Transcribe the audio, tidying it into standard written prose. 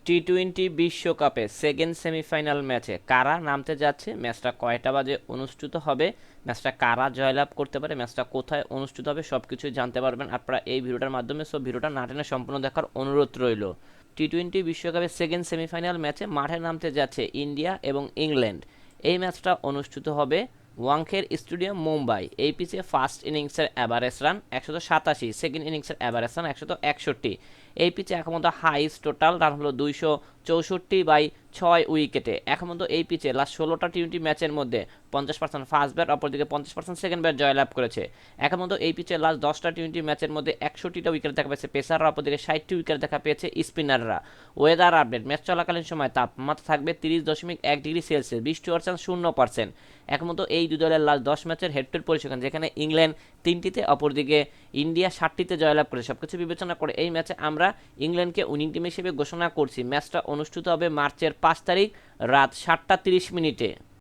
T twenty বিশ্বকাপে second semifinal ম্যাচে কারা নামতে যাচ্ছে, ম্যাচটা কয়টা বাজে অনুষ্ঠিত হবে, ম্যাচটা কারা জয়লাভ করতে পারে, ম্যাচটা কোথায় অনুষ্ঠিত হবে, সব কিছুই জানতে পারবেন আপনারা এই ভিডিওটার মাধ্যমে। সব ভিডিওটা না টেনে সম্পূর্ণ দেখার অনুরোধ রইল। টি-টোয়েন্টি বিশ্বকাপের সেকেন্ড সেমিফাইনাল ম্যাচে মাঠে নামতে যাচ্ছে ইন্ডিয়া এবং ইংল্যান্ড। এই ম্যাচটা অনুষ্ঠিত হবে ওয়াংখেড় স্টেডিয়াম, মুম্বাই। এই পিচে ফার্স্ট ইনিংসের অ্যাভারেজ রান 187, সেকেন্ড ইনিংসের অ্যাভারেজ রান 161। এই পিচে এখন মতো হাইস্ট টোটাল রান হলো 264/6 উইকেটে। এখন মতো এই পিচে লাস্ট 16টা টি-টোয়েন্টি ম্যাচের মধ্যে 50% ফার্স্ট ব্যাট, অপরদিকে 50% সেকেন্ড ব্যাট জয়লাভ করেছে। এখন মতো এই পিচে লাস্ট 10টা টি-টোয়েন্টি ম্যাচের মধ্যে 61টা উইকেট দেখা পেয়েছে পেসাররা, অপরদিকে 60টি উইকেট দেখা পেয়েছে স্পিনাররা। ওয়েদার আপডেট, ম্যাচ চলাকালীন সময় তাপমাত্রা থাকবে 30.1 ডিগ্রি সেলসিয়াস, বৃষ্টি হওয়ার চান্স 0%। এখন মতো এই দুই দলের লাস্ট 10 ম্যাচের হেড-টু-হেড পরিসংখ্যান, যেখানে ইংল্যান্ড 3টিতে, অপরদিকে ইন্ডিয়া 7টিতে জয়লাভ করেছে। সবকিছু বিবেচনা করে এই ম্যাচে আমরা ইংল্যান্ডকে উইনিং টিম হিসেবে ঘোষণা করছি। ম্যাচটা অনুষ্ঠিত হবে মার্চের 5 তারিখ রাত 7টা 30 মিনিটে।